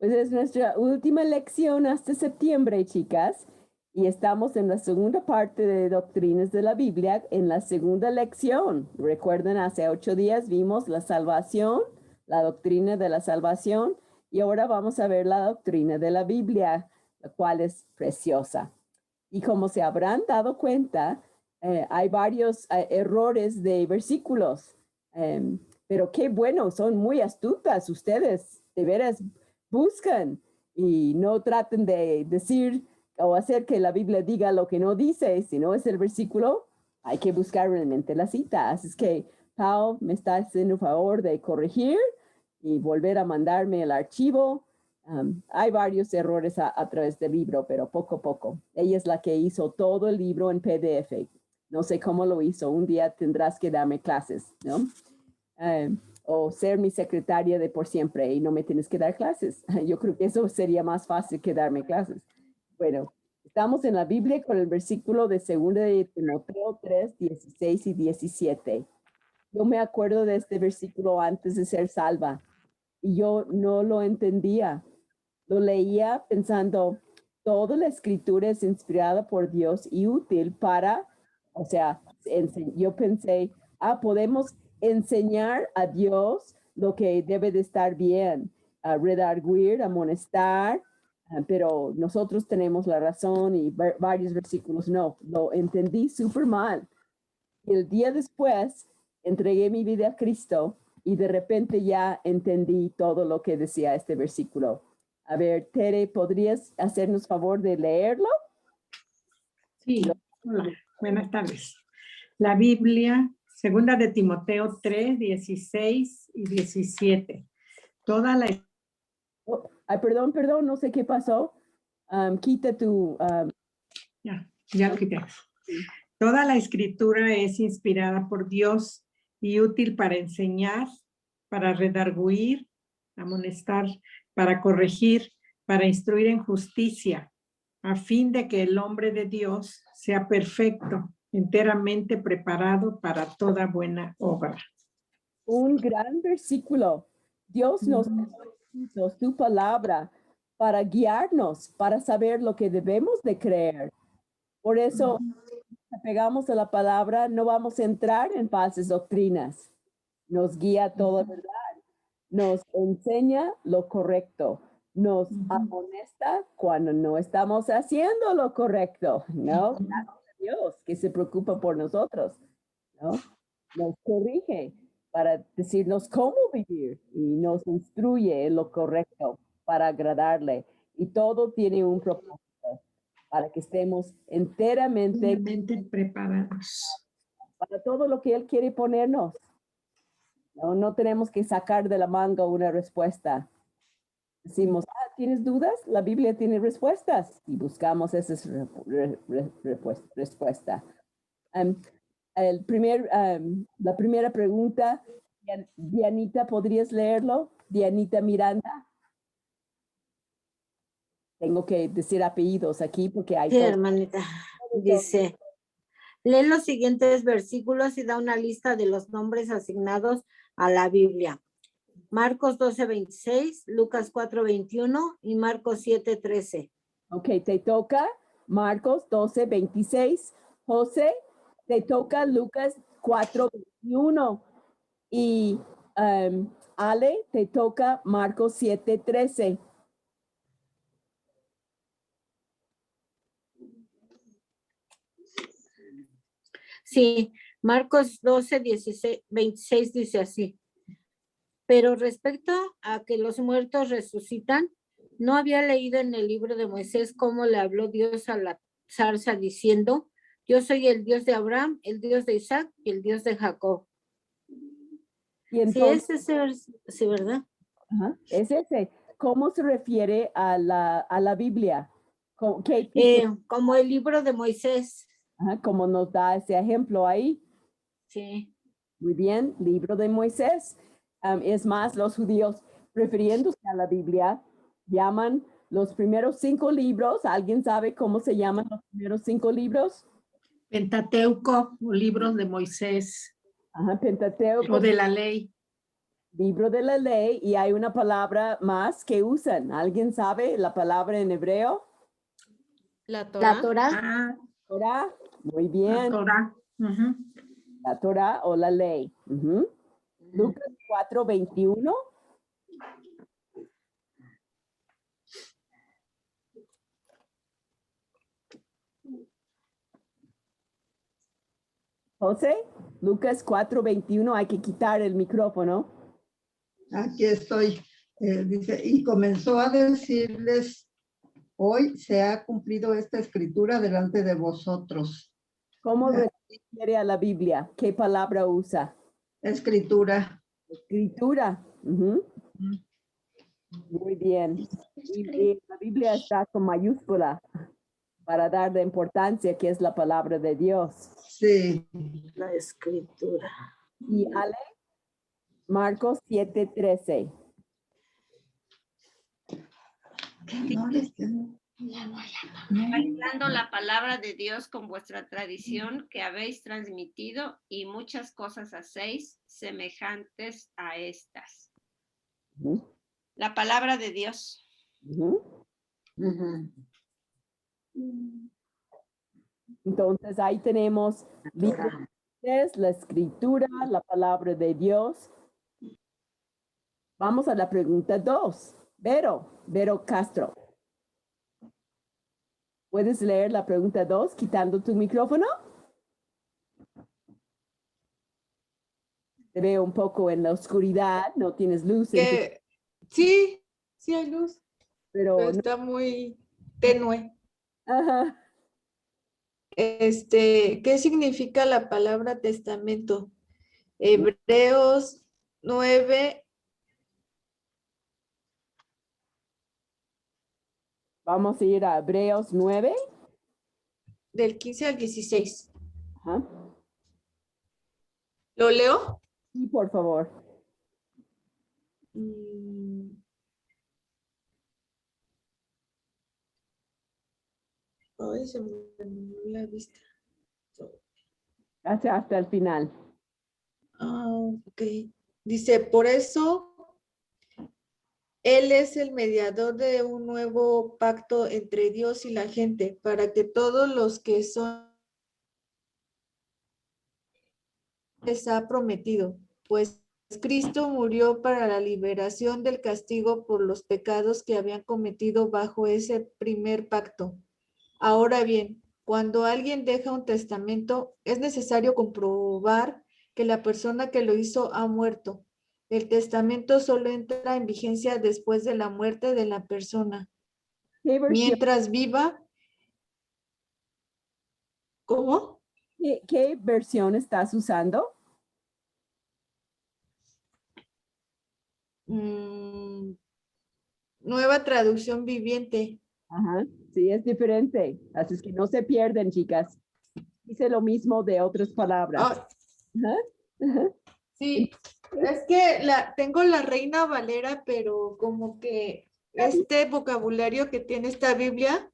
Pues es nuestra última lección hasta septiembre, chicas, y estamos en la segunda parte de Doctrinas de la Biblia, en la segunda lección. Recuerden, hace 8 días vimos la salvación, la doctrina de la salvación, y ahora vamos a ver la doctrina de la Biblia, la cual es preciosa. Y como se habrán dado cuenta, hay varios errores de versículos, pero qué bueno, son muy astutas ustedes, de veras buscan y no traten de decir o hacer que la Biblia diga lo que no dice. Si no es el versículo, hay que buscar realmente la cita. Así es que Pau me está haciendo el favor de corregir y volver a mandarme el archivo. Hay varios errores a través del libro, pero poco a poco. Ella es la que hizo todo el libro en PDF. No sé cómo lo hizo. Un día tendrás que darme clases, ¿no? O ser mi secretaria de por siempre y no me tienes que dar clases. Yo creo que eso sería más fácil que darme clases. Bueno, estamos en la Biblia con el versículo de 2 de Timoteo 3, 16 y 17. Yo me acuerdo de este versículo antes de ser salva y yo no lo entendía. Lo leía pensando, toda la escritura es inspirada por Dios y útil para, o sea, yo pensé, podemos enseñar a Dios lo que debe de estar bien, a redarguir, amonestar, pero nosotros tenemos la razón y varios versículos no, lo entendí súper mal. Y el día después entregué mi vida a Cristo y de repente ya entendí todo lo que decía este versículo. A ver, Tere, ¿podrías hacernos favor de leerlo? Sí, hola, buenas tardes. La Biblia, segunda de Timoteo 3, 16 y 17. Toda la... Perdón, no sé qué pasó. Quita tu... Ya lo quité. Toda la escritura es inspirada por Dios y útil para enseñar, para redarguir, amonestar, para corregir, para instruir en justicia, a fin de que el hombre de Dios sea perfecto, enteramente preparado para toda buena obra. Un gran versículo. Dios nos hizo su palabra para guiarnos, para saber lo que debemos de creer. Por eso, si pegamos a la palabra, no vamos a entrar en falsas doctrinas. Nos guía toda verdad. Nos enseña lo correcto. Nos amonesta cuando no estamos haciendo lo correcto, ¿no? Gracias a Dios que se preocupa por nosotros, ¿no? Nos corrige para decirnos cómo vivir y nos instruye en lo correcto para agradarle. Y todo tiene un propósito para que estemos enteramente preparados para todo lo que Él quiere ponernos. No, no tenemos que sacar de la manga una respuesta. Decimos, ¿tienes dudas? La Biblia tiene respuestas y buscamos esa respuesta. La primera pregunta, Dianita, ¿podrías leerlo? Dianita Miranda. Tengo que decir apellidos aquí porque hay... Sí, hermanita. Dice, lee los siguientes versículos y da una lista de los nombres asignados a la Biblia. Marcos 12:26, Lucas 4:21 y Marcos 7:13. Ok, te toca Marcos 12:26. José, te toca Lucas 4:21. Y Ale, te toca Marcos 7:13. Sí, Marcos 12:26 dice así. Pero respecto a que los muertos resucitan, no había leído en el libro de Moisés cómo le habló Dios a la zarza diciendo, yo soy el Dios de Abraham, el Dios de Isaac y el Dios de Jacob. Y entonces, sí, es ese, sí, ¿verdad? Es ese. ¿Cómo se refiere a la Biblia? Como el libro de Moisés. Como nos da ese ejemplo ahí. Sí. Muy bien, libro de Moisés. Es más, los judíos, refiriéndose a la Biblia, llaman los primeros 5 libros. ¿Alguien sabe cómo se llaman los primeros 5 libros? Pentateuco, o libros de Moisés. Pentateuco. O de la ley. Libro de la ley, y hay una palabra más que usan. ¿Alguien sabe la palabra en hebreo? La La Torah. Torah. Ah, Torah. Muy la bien. Torah. Ujú. La Torah o la ley. Ujú. Lucas 4:21. José, Lucas 4:21, hay que quitar el micrófono. Aquí estoy. Dice, y comenzó a decirles, hoy se ha cumplido esta escritura delante de vosotros. ¿Cómo Ah. refiere a la Biblia? ¿Qué palabra usa? Escritura. Escritura. Ujú. Muy bien. Y la Biblia está con mayúscula para dar de importancia que es la palabra de Dios. Sí. La escritura. Y Ale, Marcos 7:13. No les tengo. Aislando la palabra de Dios con vuestra tradición que habéis transmitido y muchas cosas hacéis semejantes a estas. Ujú, La palabra de Dios. ujú. Ujú. Entonces ahí tenemos Torah. la escritura, la palabra de Dios. Vamos a la pregunta 2. Vero Castro. ¿Puedes leer la pregunta 2 quitando tu micrófono? Te veo un poco en la oscuridad, no tienes luz, Que sí, sí hay luz, pero pero no. está muy tenue. Ajá. ¿Qué significa la palabra testamento? Hebreos 9, Vamos a ir a Hebreos 9. del 15 al 16. Ajá. ¿Lo leo? Sí, por favor. Ay, se me olvidó la vista. Hasta el final. Ok. Dice, por eso Él es el mediador de un nuevo pacto entre Dios y la gente, para que todos los que son les ha prometido, pues Cristo murió para la liberación del castigo por los pecados que habían cometido bajo ese primer pacto. Ahora bien, cuando alguien deja un testamento, es necesario comprobar que la persona que lo hizo ha muerto. El testamento solo entra en vigencia después de la muerte de la persona. Mientras viva, ¿cómo? ¿Qué versión estás usando? Nueva traducción viviente. Ajá. Sí, es diferente. Así es que no se pierden, chicas. Dice lo mismo de otras palabras. Ah, Ajá. Ajá. sí, es que tengo la Reina Valera, pero como que este vocabulario que tiene esta Biblia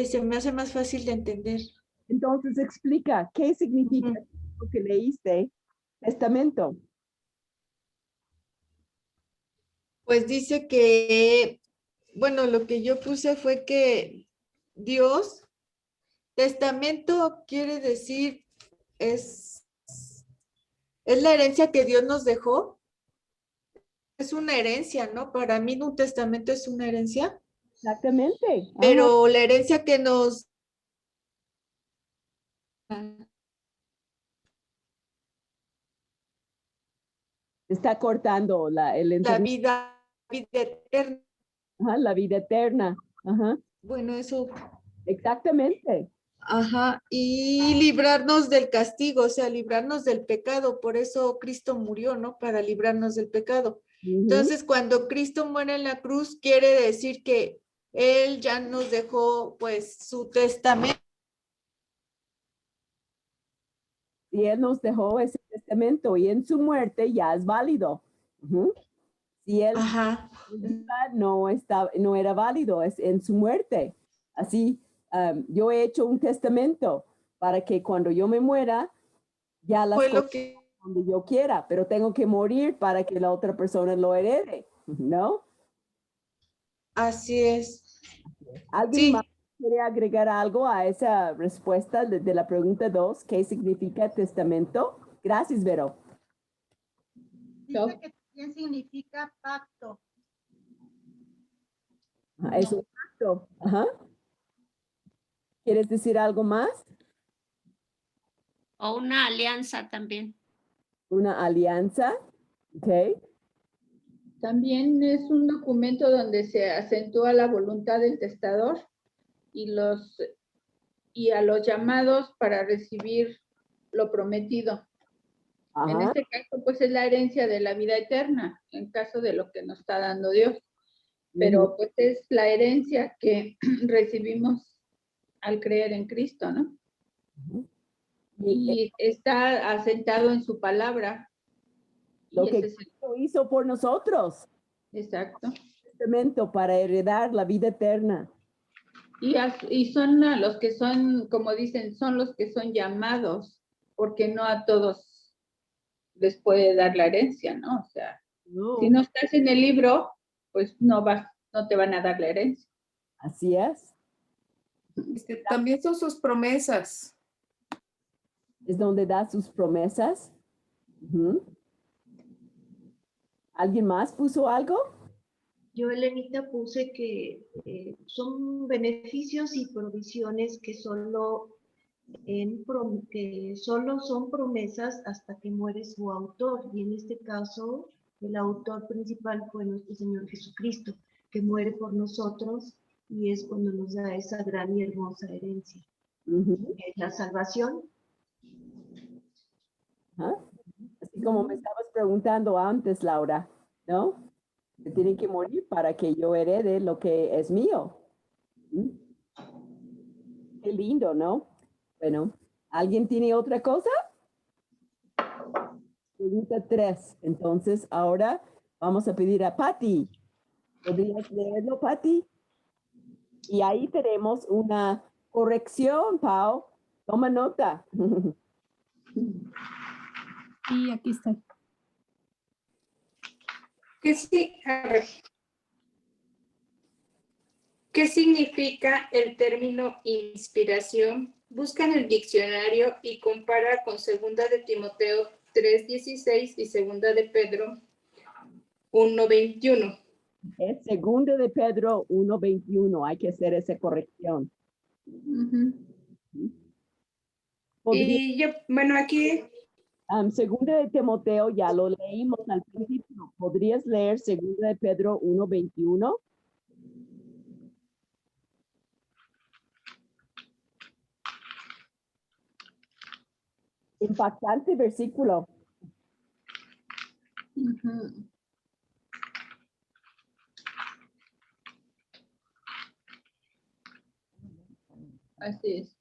se me hace más fácil de entender. Entonces explica, ¿qué significa lo que leíste? Testamento. Pues dice que, bueno, lo que yo puse fue que Dios, testamento quiere decir, es la herencia que Dios nos dejó. Es una herencia, ¿no? Para mí un testamento es una herencia, Exactamente. Ajá. pero la herencia que nos... Está cortando el La internet. vida eterna. Ajá, la vida eterna. Ajá. Bueno, eso, Exactamente. ajá, y librarnos del castigo, o sea, librarnos del pecado. Por eso Cristo murió, ¿no? Para librarnos del pecado. Ujú. Entonces, cuando Cristo muere en la cruz, quiere decir que Él ya nos dejó, pues, su testamento. Y él nos dejó ese testamento y en su muerte ya es válido. Ujú. Si él Ajá. no era válido, es en su muerte. Así, yo he hecho un testamento para que cuando yo me muera, ya las Fue lo cosas que donde yo quiera, pero tengo que morir para que la otra persona lo herede, ¿no? Así es. ¿Alguien más Sí, quiere agregar algo a esa respuesta de la pregunta 2? ¿Qué significa testamento? Gracias, Vero. Dice que también significa pacto. Ajá, es un pacto. Ajá. ¿Quieres decir algo más? O una alianza también. Una alianza. Ok. También es un documento donde se acentúa la voluntad del testador y a los llamados para recibir lo prometido. En Ajá. este caso, pues es la herencia de la vida eterna, en caso de lo que nos está dando Dios. Pero pues es la herencia que recibimos al creer en Cristo, ¿no? Ujú. Y está asentado en su palabra. Lo Y que ese es Cristo hizo por nosotros. exacto. Testamento para heredar la vida eterna. Y son a los que son, como dicen, son los que son llamados, porque no a todos les puede dar la herencia, ¿no? O sea, si no estás en el libro, pues no te van a dar la herencia. Así es. También son sus promesas. Es donde da sus promesas. Ujú. ¿Alguien más puso algo? Yo, Elenita, puse que son beneficios y provisiones que que solo son promesas hasta que muere su autor. Y en este caso, el autor principal fue nuestro Señor Jesucristo, que muere por nosotros y es cuando nos da esa gran y hermosa herencia. Ujú. Es la salvación. Ajá. Así como me estabas preguntando antes, Laura, ¿no? Se tienen que morir para que yo herede lo que es mío. ¿Mm? Qué lindo, ¿no? Bueno, ¿alguien tiene otra cosa? Pregunta 3. Entonces, ahora vamos a pedir a Patty. ¿Podrías leerlo, Patty? Y ahí tenemos una corrección, Pau. Toma nota. Sí, aquí está. A ver. ¿Qué significa el término inspiración? Busca en el diccionario y compara con 2 de Timoteo 3:16 y 2 de Pedro 1:21. Es 2 de Pedro 1:21. Hay que hacer esa corrección. Y yo, bueno, aquí 2 de Timoteo ya lo leímos al principio. ¿Podrías leer 2 de Pedro 1:21? Impactante versículo. Así es.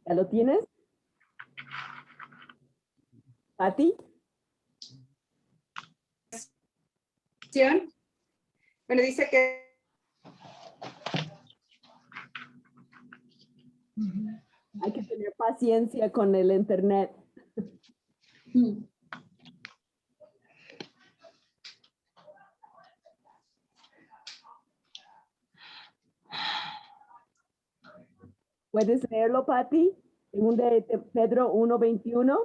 ¿Ya lo tienes? ¿Pati? bueno, dice que Hay que tener paciencia con el internet. ¿Puedes leerlo, Pati? 2 de Pedro 1:21.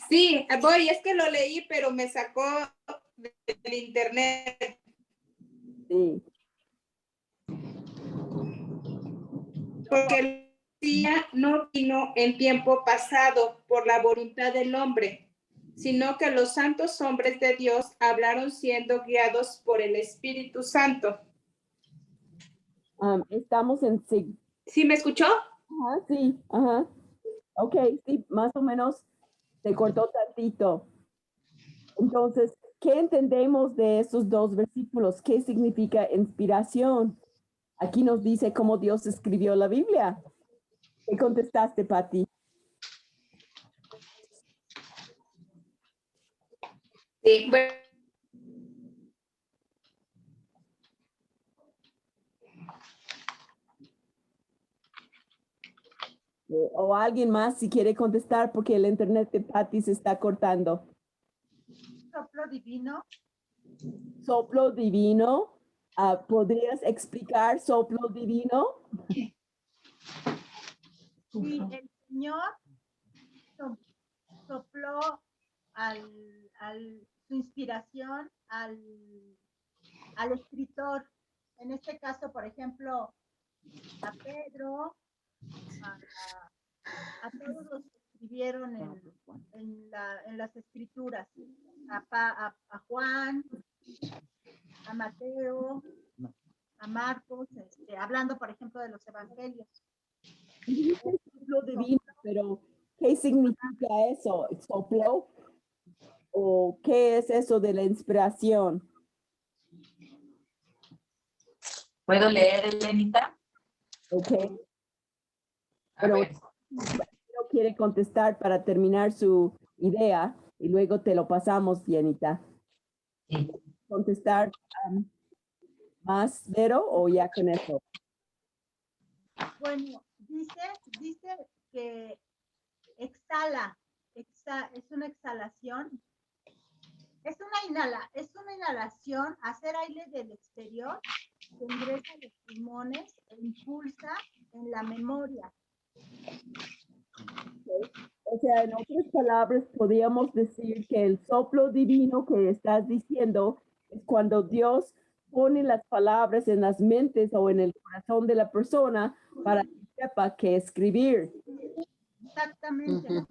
sí, voy, es que lo leí, pero me sacó del internet. Sí. Porque el día no vino en tiempo pasado por la voluntad del hombre, sino que los santos hombres de Dios hablaron siendo guiados por el Espíritu Santo. Estamos en... ¿Sí me escuchó? Ajá, sí, ajá. Ok, sí, más o menos se cortó tantito. Entonces, ¿qué entendemos de esos dos versículos? ¿Qué significa inspiración? Aquí nos dice cómo Dios escribió la Biblia. ¿Qué contestaste, Pati? Sí, bueno. O alguien más si quiere contestar porque el internet de Patty se está cortando. Soplo divino. Soplo divino. ¿Podrías explicar soplo divino? Sí, el Señor sopló su inspiración al escritor. En este caso, por ejemplo, a Pedro, a todos los que escribieron en las escrituras, a Juan, a Mateo, a Marcos, hablando, por ejemplo, de los evangelios. Soplo divino, pero ¿qué significa eso? ¿Soplo? ¿O qué es eso de la inspiración? ¿Puedo leer, Elenita? Ok. A ver. No quiere contestar para terminar su idea y luego te lo pasamos, Dianita. Sí. ¿Contestar más, Vero, o ya con eso? Bueno, dice que exhala, es una exhalación. Es una inhalación, hacer aire del exterior que ingresa a los pulmones e impulsa en la memoria. O sea, en otras palabras, podríamos decir que el soplo divino que estás diciendo es cuando Dios pone las palabras en las mentes o en el corazón de la persona para que sepa qué escribir. Exactamente.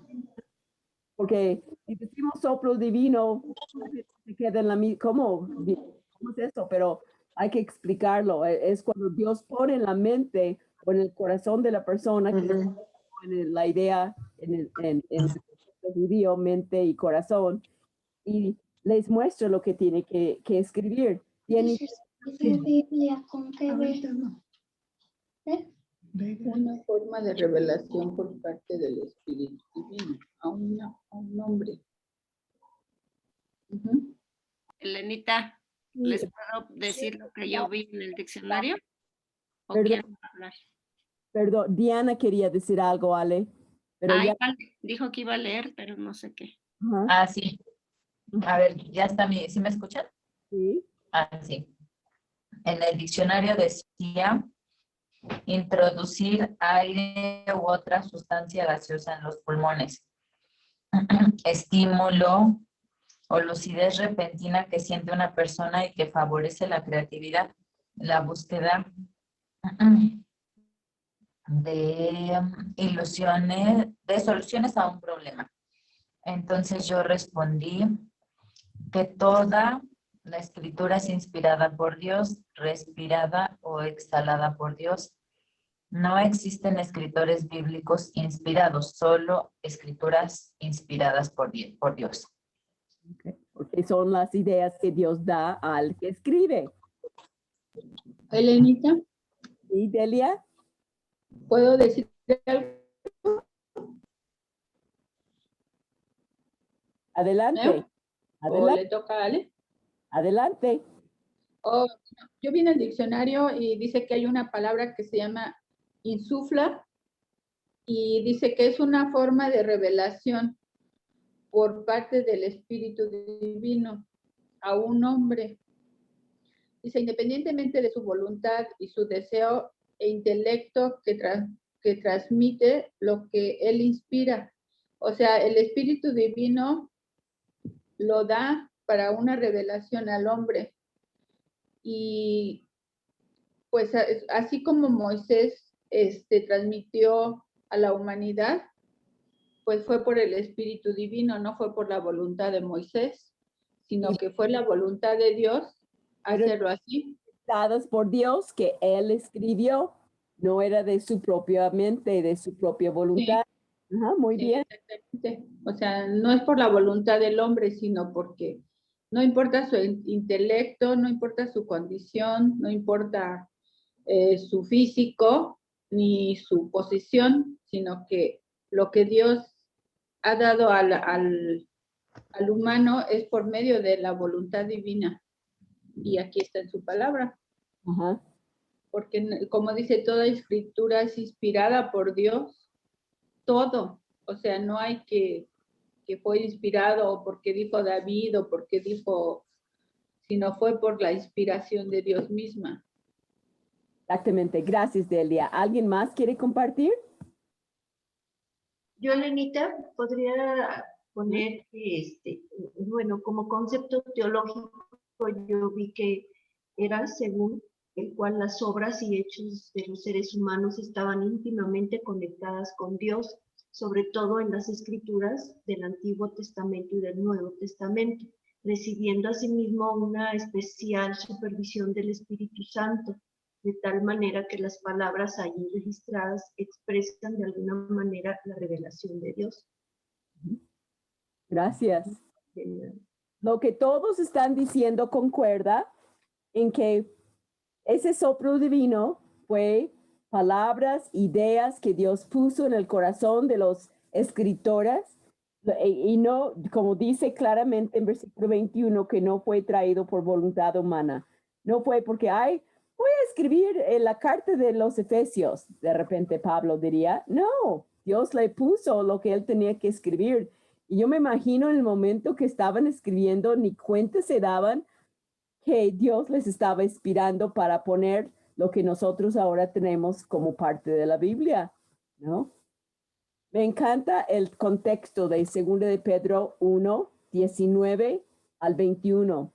Porque si decimos soplo divino, se queda en la misma, ¿cómo es eso? Pero hay que explicarlo. Es cuando Dios pone en la mente o en el corazón de la persona que en la idea, en el judío, mente y corazón, y les muestra lo que tiene que escribir. Tiene Biblia, ¿con qué Una forma de revelación por parte del Espíritu Divino a un hombre. Elenita, ¿les puedo decir lo que yo vi en el diccionario? ¿O Perdón. quieren hablar? Perdón, Diana quería decir algo, Ale. Pero ya... Dijo que iba a leer, pero no sé qué. Ah, sí. A ver, ya está ¿sí me escuchan? Sí. Ah, sí. En el diccionario decía introducir aire u otra sustancia gaseosa en los pulmones. Estímulo o lucidez repentina que siente una persona y que favorece la creatividad, la búsqueda de ilusiones, de soluciones a un problema. Entonces yo respondí que toda la escritura es inspirada por Dios, respirada o exhalada por Dios. No existen escritores bíblicos inspirados, solo escrituras inspiradas por Dios. Okay. Porque son las ideas que Dios da al que escribe. Elenita. ¿Sí, Delia? ¿Puedo decir algo? Adelante. ¿O le toca a Ale? Adelante. Yo vi en el diccionario y dice que hay una palabra que se llama insufla y dice que es una forma de revelación por parte del Espíritu Divino a un hombre. Dice, independientemente de su voluntad y su deseo e intelecto que transmite lo que él inspira. O sea, el Espíritu Divino lo da para una revelación al hombre. Y pues así como Moisés transmitió a la humanidad, pues fue por el Espíritu Divino, no fue por la voluntad de Moisés, sino que fue la voluntad de Dios hacerlo así. Dadas por Dios que él escribió, no era de su propia mente, de su propia voluntad. Sí. Ajá, muy bien. Exactamente. O sea, no es por la voluntad del hombre, sino porque no importa su intelecto, no importa su condición, no importa su físico ni su posición, sino que lo que Dios ha dado al humano es por medio de la voluntad divina. Y aquí está en su palabra. Ajá. Porque, como dice, toda escritura es inspirada por Dios todo. O sea, no hay que fue inspirado o porque dijo David o porque dijo, sino fue por la inspiración de Dios misma. Exactamente. Gracias, Delia. ¿Alguien más quiere compartir? Yo, Elenita, podría poner que, bueno, como concepto teológico, yo vi que era según el cual las obras y hechos de los seres humanos estaban íntimamente conectadas con Dios, sobre todo en las escrituras del Antiguo Testamento y del Nuevo Testamento, recibiendo asimismo una especial supervisión del Espíritu Santo, de tal manera que las palabras allí registradas expresan de alguna manera la revelación de Dios. Gracias. Lo que todos están diciendo concuerda en que ese soplo divino fue palabras, ideas que Dios puso en el corazón de los escritores y no, como dice claramente en versículo 21, que no fue traído por voluntad humana. No fue porque, voy a escribir la carta de los Efesios, de repente Pablo diría. No, Dios le puso lo que él tenía que escribir. Y yo me imagino en el momento que estaban escribiendo, ni cuenta se daban que Dios les estaba inspirando para poner lo que nosotros ahora tenemos como parte de la Biblia, ¿no? Me encanta el contexto de 2 de Pedro 1, 19 al 21.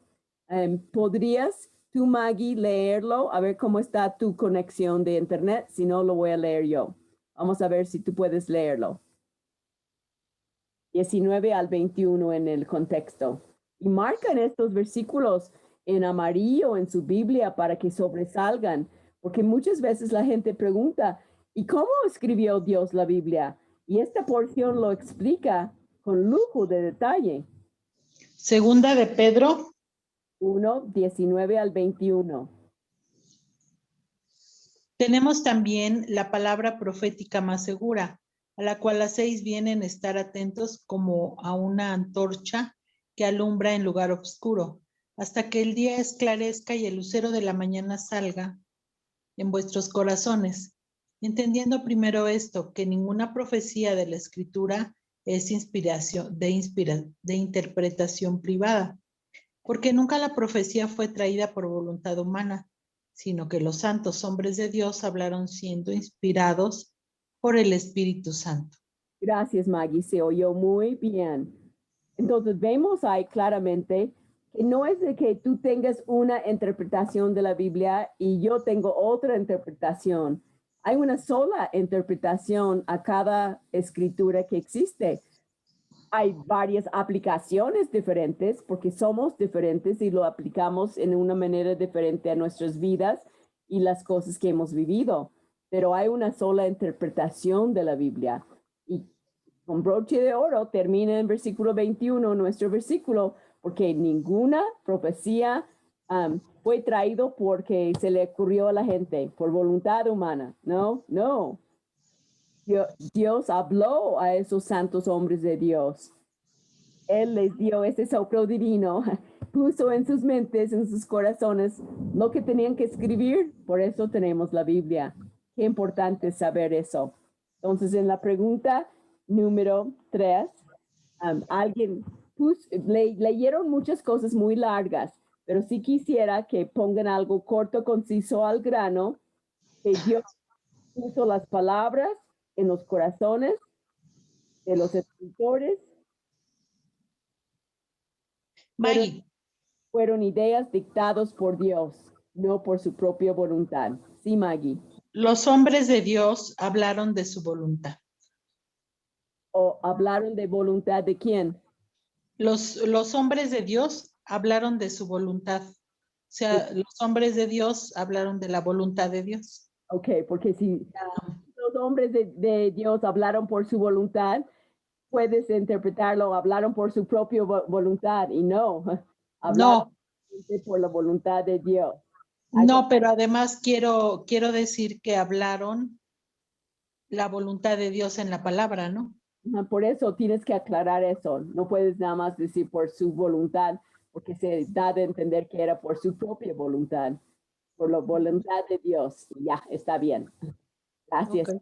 ¿Podrías tú, Maggie, leerlo? A ver cómo está tu conexión de internet. Si no, lo voy a leer yo. Vamos a ver si tú puedes leerlo. 19 al 21 en el contexto. Y marcan estos versículos en amarillo en su Biblia para que sobresalgan, porque muchas veces la gente pregunta, ¿y cómo escribió Dios la Biblia? Y esta porción lo explica con lujo de detalle. Segunda de Pedro 1, 19 al 21. Tenemos también la palabra profética más segura, a la cual hacéis bien en estar atentos como a una antorcha que alumbra en lugar oscuro, hasta que el día esclarezca y el lucero de la mañana salga en vuestros corazones, entendiendo primero esto, que ninguna profecía de la Escritura es de interpretación privada, porque nunca la profecía fue traída por voluntad humana, sino que los santos hombres de Dios hablaron siendo inspirados por el Espíritu Santo. Gracias, Maggie, se oyó muy bien. Entonces vemos ahí claramente que no es de que tú tengas una interpretación de la Biblia y yo tengo otra interpretación. Hay una sola interpretación a cada escritura que existe. Hay varias aplicaciones diferentes porque somos diferentes y lo aplicamos en una manera diferente a nuestras vidas y las cosas que hemos vivido. Pero hay una sola interpretación de la Biblia. Y con broche de oro termina en versículo 21, nuestro versículo, porque ninguna profecía fue traído porque se le ocurrió a la gente, por voluntad humana. No. Dios habló a esos santos hombres de Dios. Él les dio ese soplo divino, puso en sus mentes, en sus corazones, lo que tenían que escribir. Por eso tenemos la Biblia. Qué importante saber eso. Entonces, en la pregunta número 3, alguien leyeron muchas cosas muy largas, pero sí quisiera que pongan algo corto, conciso, al grano, que Dios puso las palabras en los corazones de los escritores. Maggie. Fueron ideas dictadas por Dios, no por su propia voluntad. Sí, Maggie. Los hombres de Dios hablaron de su voluntad. ¿O hablaron de voluntad de quién? Los hombres de Dios hablaron de su voluntad. O sea, los hombres de Dios hablaron de la voluntad de Dios. Ok, porque si los hombres de Dios hablaron por su voluntad, puedes interpretarlo, hablaron por su propia voluntad y no, hablaron por la voluntad de Dios. No, pero además quiero decir que hablaron la voluntad de Dios en la palabra, ¿no? Por eso tienes que aclarar eso. No puedes nada más decir por su voluntad, porque se da de entender que era por su propia voluntad, por la voluntad de Dios. Ya, está bien. Gracias. Okay.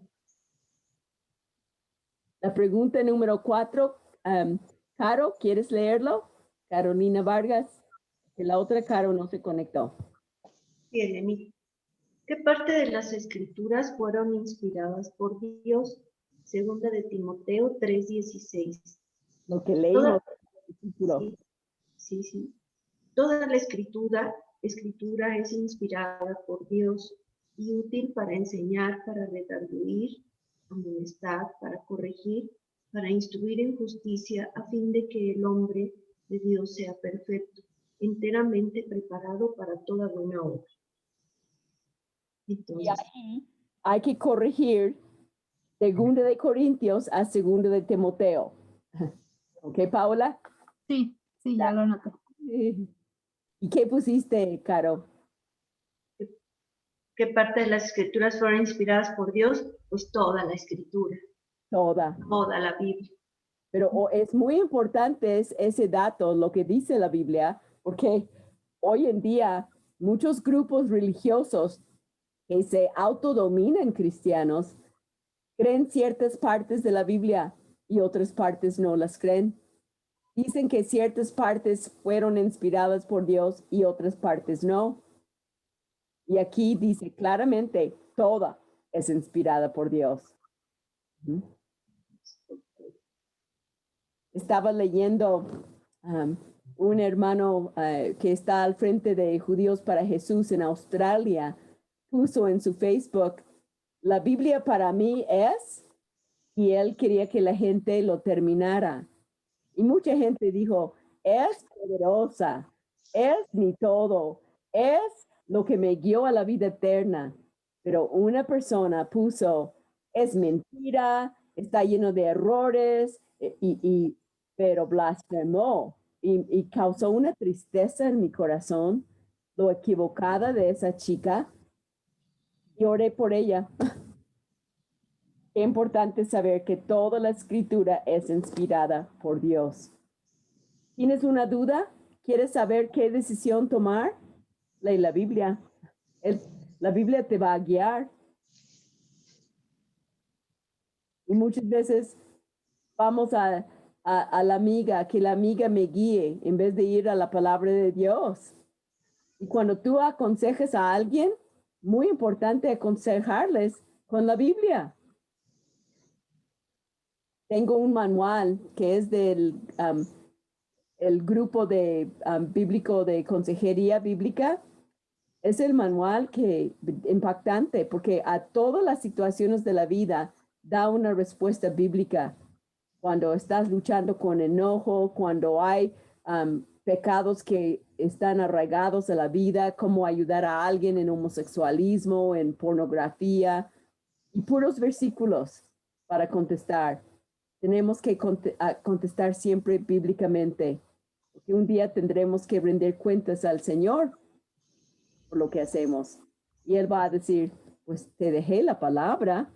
La pregunta número 4, Caro, ¿quieres leerlo? Carolina Vargas, que la otra Caro no se conectó. Bien, Emi. ¿Qué parte de las escrituras fueron inspiradas por Dios? Segunda de Timoteo 3:16. Lo que leímos. Sí. Toda la escritura es inspirada por Dios y útil para enseñar, para redarguir, amonestar, para corregir, para instruir en justicia, a fin de que el hombre de Dios sea perfecto, enteramente preparado para toda buena obra. Entonces, y ahí hay que corregir Segunda de Corintios a Segunda de Timoteo. ¿Ok, Paula? Sí, ya lo noté. ¿Y qué pusiste, Caro? ¿qué parte de las escrituras fueron inspiradas por Dios? Pues toda la escritura. Toda la Biblia. Pero es muy importante ese dato, lo que dice la Biblia, porque hoy en día muchos grupos religiosos que se autodominan cristianos creen ciertas partes de la Biblia y otras partes no las creen. Dicen que ciertas partes fueron inspiradas por Dios y otras partes no. Y aquí dice claramente, toda es inspirada por Dios. Estaba leyendo un hermano que está al frente de Judíos para Jesús en Australia, puso en su Facebook, la Biblia para mí es, y él quería que la gente lo terminara. Y mucha gente dijo, es poderosa, es mi todo, es lo que me guió a la vida eterna. Pero una persona puso, es mentira, está lleno de errores, pero blasfemó y causó una tristeza en mi corazón, lo equivocada de esa chica. Y oré por ella. Qué importante saber que toda la escritura es inspirada por Dios. ¿Tienes una duda? ¿Quieres saber qué decisión tomar? Lee la Biblia. La Biblia te va a guiar. Y muchas veces vamos a la amiga, que la amiga me guíe en vez de ir a la palabra de Dios. Y cuando tú aconsejes a alguien, muy importante aconsejarles con la Biblia. Tengo un manual que es del el grupo de bíblico de consejería bíblica. Es el manual que impactante porque a todas las situaciones de la vida da una respuesta bíblica. Cuando estás luchando con enojo, cuando hay pecados que están arraigados a la vida, cómo ayudar a alguien en homosexualismo, en pornografía, y puros versículos para contestar. Tenemos que contestar siempre bíblicamente, porque un día tendremos que rendir cuentas al Señor por lo que hacemos. Y Él va a decir, pues te dejé la palabra.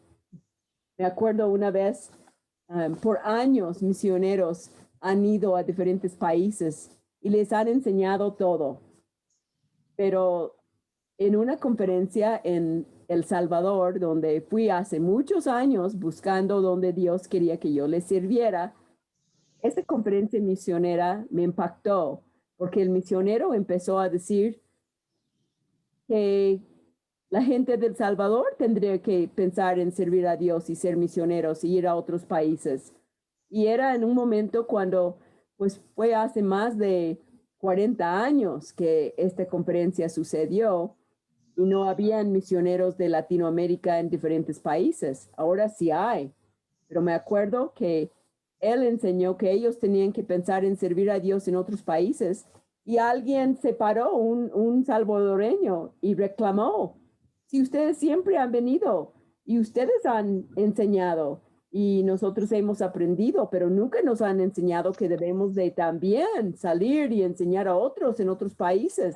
Me acuerdo una vez, por años misioneros han ido a diferentes países y les han enseñado todo. Pero en una conferencia en El Salvador, donde fui hace muchos años buscando donde Dios quería que yo le sirviera, esa conferencia misionera me impactó porque el misionero empezó a decir que la gente de El Salvador tendría que pensar en servir a Dios y ser misioneros y ir a otros países. Y era en un momento cuando, pues fue hace más de 40 años que esta conferencia sucedió y no habían misioneros de Latinoamérica en diferentes países. Ahora sí hay, pero me acuerdo que él enseñó que ellos tenían que pensar en servir a Dios en otros países y alguien se paró, un salvadoreño, y reclamó, si ustedes siempre han venido y ustedes han enseñado y nosotros hemos aprendido, pero nunca nos han enseñado que debemos de también salir y enseñar a otros en otros países.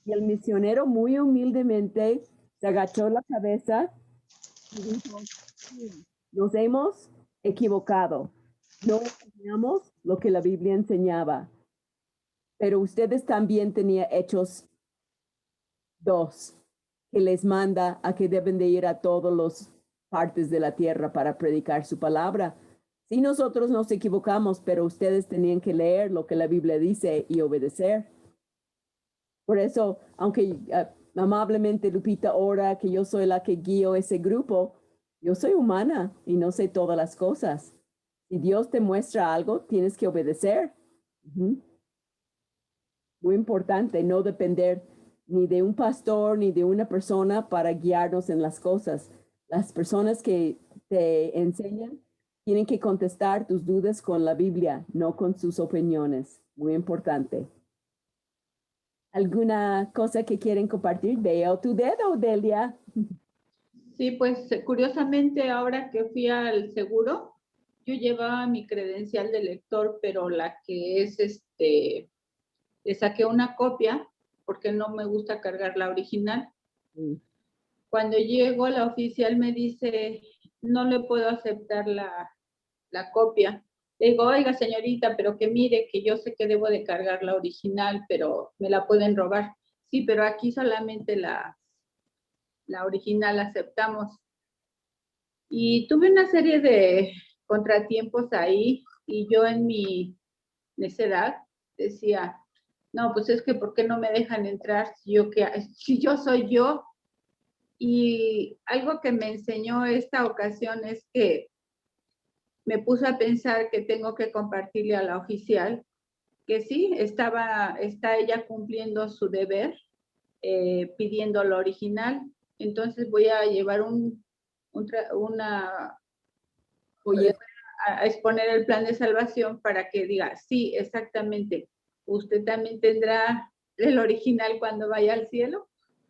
Y el misionero muy humildemente se agachó la cabeza y dijo, nos hemos equivocado. No enseñamos lo que la Biblia enseñaba. Pero ustedes también tenían Hechos 2, que les manda a que deben de ir a todas las partes de la tierra para predicar su palabra. Sí, nosotros nos equivocamos, pero ustedes tenían que leer lo que la Biblia dice y obedecer. Por eso, aunque amablemente Lupita ora que yo soy la que guío ese grupo, yo soy humana y no sé todas las cosas. Si Dios te muestra algo, tienes que obedecer. Ujú. Muy importante no depender ni de un pastor ni de una persona para guiarnos en las cosas. Las personas que te enseñan tienen que contestar tus dudas con la Biblia, no con sus opiniones. Muy importante. ¿Alguna cosa que quieren compartir? Veo tu dedo, Delia. Sí, pues curiosamente ahora que fui al seguro, yo llevaba mi credencial de lector, pero la que es le saqué una copia porque no me gusta cargar la original. Cuando llego, la oficial me dice, no le puedo aceptar la copia. Le digo, oiga señorita, pero que mire que yo sé que debo de cargar la original, pero me la pueden robar. Sí, pero aquí solamente la original aceptamos. Y tuve una serie de contratiempos ahí y yo en mi necedad decía, no, pues es que ¿por qué no me dejan entrar si yo soy yo? Y algo que me enseñó esta ocasión es que me puse a pensar que tengo que compartirle a la oficial que sí, está ella cumpliendo su deber, pidiendo lo original. Entonces voy a llevar a exponer el plan de salvación para que diga, sí, exactamente, usted también tendrá el original cuando vaya al cielo.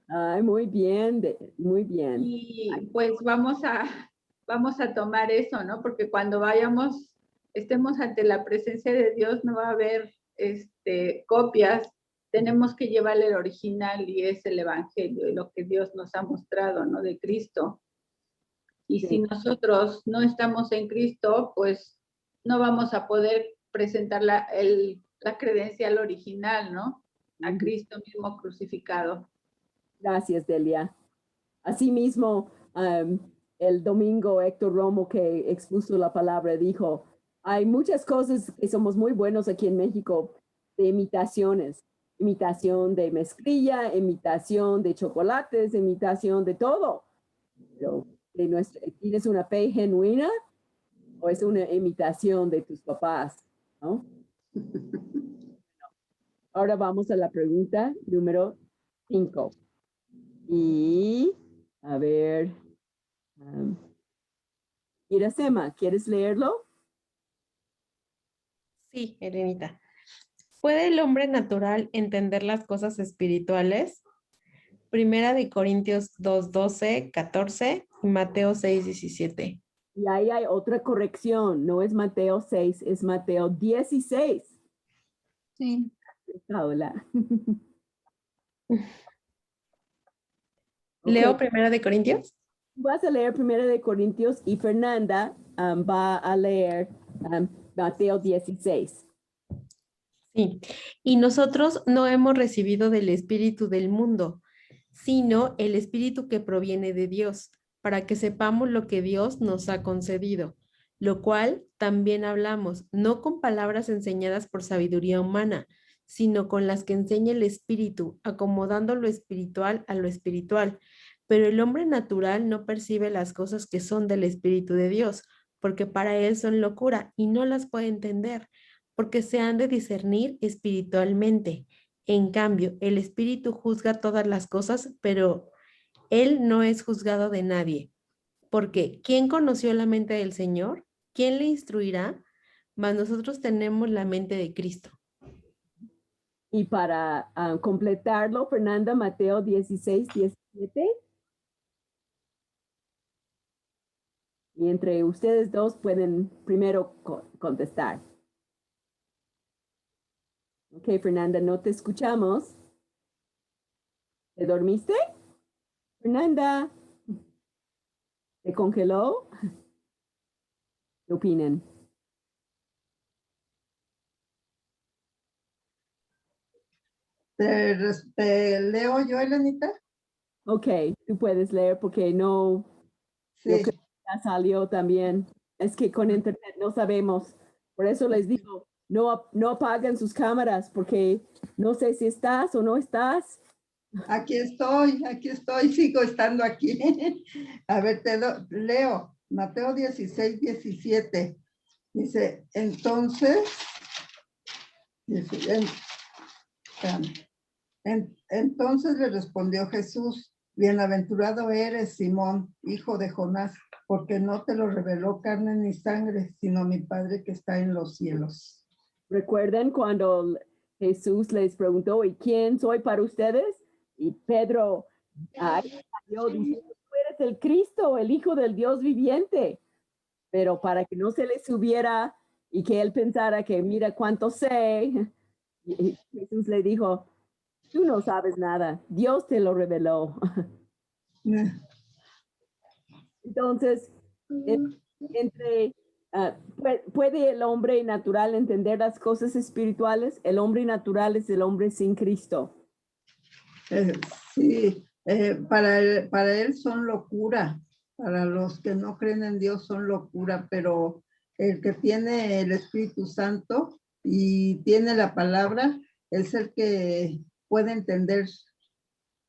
Ay, muy bien, muy bien. Y pues vamos a tomar eso, ¿no? Porque cuando estemos ante la presencia de Dios, no va a haber copias, tenemos que llevarle el original y es el evangelio y lo que Dios nos ha mostrado, ¿no? De Cristo. Y si nosotros no estamos en Cristo, pues no vamos a poder presentar la credencial original, ¿no? A Cristo mismo crucificado. Gracias, Delia. Asimismo, el domingo Héctor Romo, que expuso la palabra, dijo, hay muchas cosas que somos muy buenos aquí en México de imitaciones. Imitación de mezclilla, imitación de chocolates, imitación de todo. Pero ¿tienes una fe genuina o es una imitación de tus papás? ¿No? Ahora vamos a la pregunta número 5. Y a ver, Iracema, ¿quieres leerlo? Sí, Elenita. ¿Puede el hombre natural entender las cosas espirituales? Primera de Corintios 2:12, 14 y Mateo 6:17. Y ahí hay otra corrección, no es Mateo 6, es Mateo 16. Sí. Hola. ¿Leo Primera de Corintios? Vas a leer Primera de Corintios y Fernanda va a leer Mateo 16. Sí. Y nosotros no hemos recibido del espíritu del mundo, sino el espíritu que proviene de Dios, para que sepamos lo que Dios nos ha concedido, lo cual también hablamos, no con palabras enseñadas por sabiduría humana, sino con las que enseña el espíritu, acomodando lo espiritual a lo espiritual. Pero el hombre natural no percibe las cosas que son del espíritu de Dios, porque para él son locura y no las puede entender, porque se han de discernir espiritualmente. En cambio, el espíritu juzga todas las cosas, pero él no es juzgado de nadie. Porque ¿quién conoció la mente del Señor? ¿Quién le instruirá? Mas nosotros tenemos la mente de Cristo. Y para completarlo, Fernanda, Mateo 16, 17. Y entre ustedes dos pueden primero contestar. Ok, Fernanda, no te escuchamos. ¿Te dormiste? Fernanda, ¿te congeló? ¿Qué opinan? ¿Te leo yo, Elenita? Ok, tú puedes leer porque no, Sí. yo creo que ya salió también. Es que con internet no sabemos. Por eso les digo, no apaguen sus cámaras porque no sé si estás o no estás. Aquí estoy, sigo estando aquí. A ver, leo, Mateo 16, 17. Dice, entonces le respondió Jesús, bienaventurado eres, Simón, hijo de Jonás, porque no te lo reveló carne ni sangre, sino mi Padre que está en los cielos. ¿Recuerdan cuando Jesús les preguntó, ¿y quién soy para ustedes? Y Pedro salió diciendo, tú eres el Cristo, el Hijo del Dios viviente. Pero para que no se le subiera y que él pensara que mira cuánto sé, Jesús le dijo, tú no sabes nada, Dios te lo reveló. Entonces, ¿puede el hombre natural entender las cosas espirituales? El hombre natural es el hombre sin Cristo. Sí, para él son locura. Para los que no creen en Dios son locura, pero el que tiene el Espíritu Santo y tiene la palabra es el que puede entender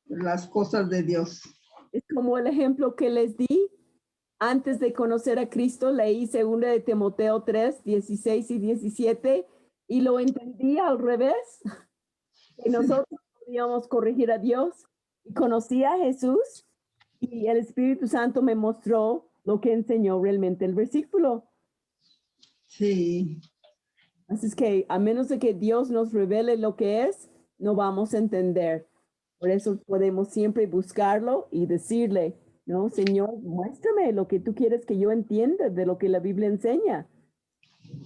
las cosas de Dios. Es como el ejemplo que les di. Antes de conocer a Cristo, leí 2 de Timoteo 3, 16 y 17 y lo entendí al revés. Que nosotros podíamos corregir a Dios y conocí a Jesús y el Espíritu Santo me mostró lo que enseñó realmente el versículo. Sí. Así es que a menos de que Dios nos revele lo que es, no vamos a entender. Por eso podemos siempre buscarlo y decirle, no, Señor, muéstrame lo que tú quieres que yo entienda de lo que la Biblia enseña.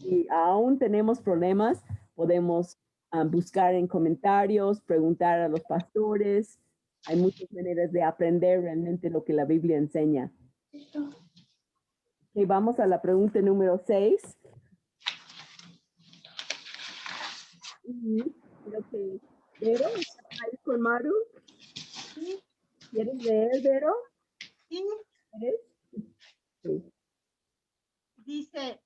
Y aún tenemos problemas, podemos buscar en comentarios, preguntar a los pastores. Hay muchas maneras de aprender realmente lo que la Biblia enseña. Okay, vamos a la pregunta número 6. Y creo que Vero, ¿estás ahí con Maru? Sí. ¿Quieres leer, Vero? Sí. ¿Eres? Sí. Dice,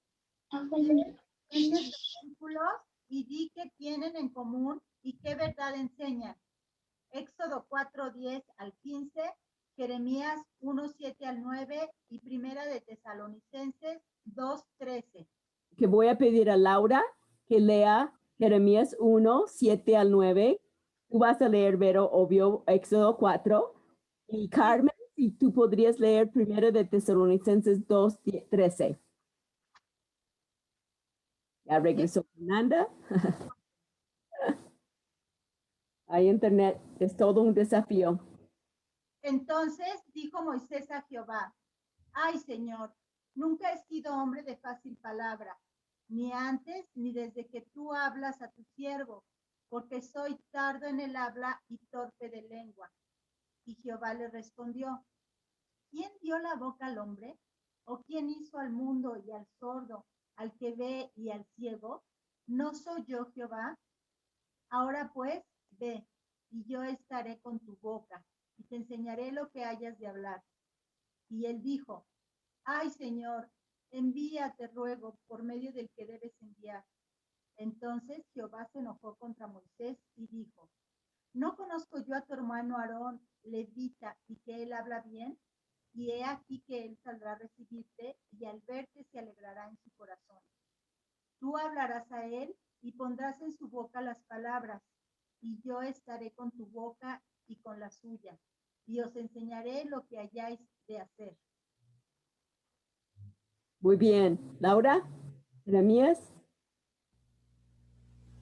lee los versículos y di qué tienen en común y qué verdad enseñan. Éxodo 4, 10 al 15, Jeremías 1, 7 al 9 y Primera de Tesalonicenses 2, 13. Que voy a pedir a Laura que lea Jeremías 1, 7 al 9. Tú vas a leer, Vero, obvio, Éxodo 4. Y Carmen, si tú podrías leer Primera de Tesalonicenses 2, 13. Ya regresó Fernanda. Hay internet, es todo un desafío. Entonces dijo Moisés a Jehová, ay Señor, nunca he sido hombre de fácil palabra, ni antes ni desde que tú hablas a tu siervo, porque soy tardo en el habla y torpe de lengua. Y Jehová le respondió, ¿quién dio la boca al hombre? ¿O quién hizo al mundo y al sordo, al que ve y al ciego? ¿No soy yo Jehová? Ahora pues, ve, y yo estaré con tu boca, y te enseñaré lo que hayas de hablar. Y él dijo, ay Señor, envíate ruego por medio del que debes enviar. Entonces Jehová se enojó contra Moisés y dijo, ¿no conozco yo a tu hermano Aarón, levita, y que él habla bien? Y he aquí que él saldrá a recibirte, y al verte se alegrará en su corazón. Tú hablarás a él, y pondrás en su boca las palabras, y yo estaré con tu boca y con la suya, y os enseñaré lo que hayáis de hacer. Muy bien. Laura, Jeremías.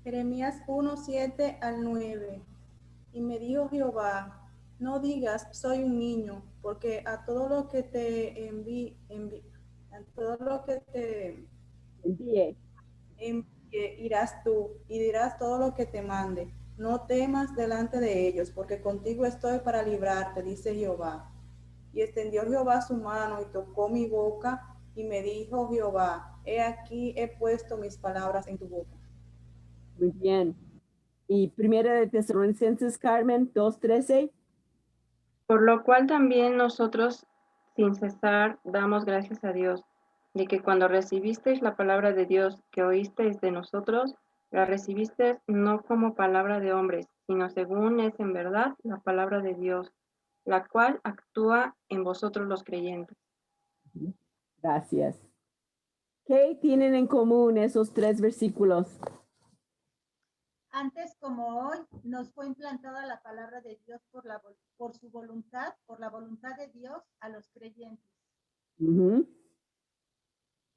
Jeremías 1, 7 al 9. Y me dijo Jehová, no digas, soy un niño, porque a todo lo que te envíe, irás tú, y dirás todo lo que te mande. No temas delante de ellos, porque contigo estoy para librarte, dice Jehová. Y extendió Jehová su mano y tocó mi boca, y me dijo Jehová, he aquí he puesto mis palabras en tu boca. Muy bien. Y Primera de Tesalonicenses, Carmen, 2:13. Por lo cual también nosotros, sin cesar, damos gracias a Dios, de que cuando recibisteis la palabra de Dios que oísteis de nosotros, la recibisteis no como palabra de hombres, sino según es en verdad la palabra de Dios, la cual actúa en vosotros los creyentes. Gracias. ¿Qué tienen en común esos 3 versículos? Antes como hoy, nos fue implantada la palabra de Dios por su voluntad, por la voluntad de Dios a los creyentes. Ujú.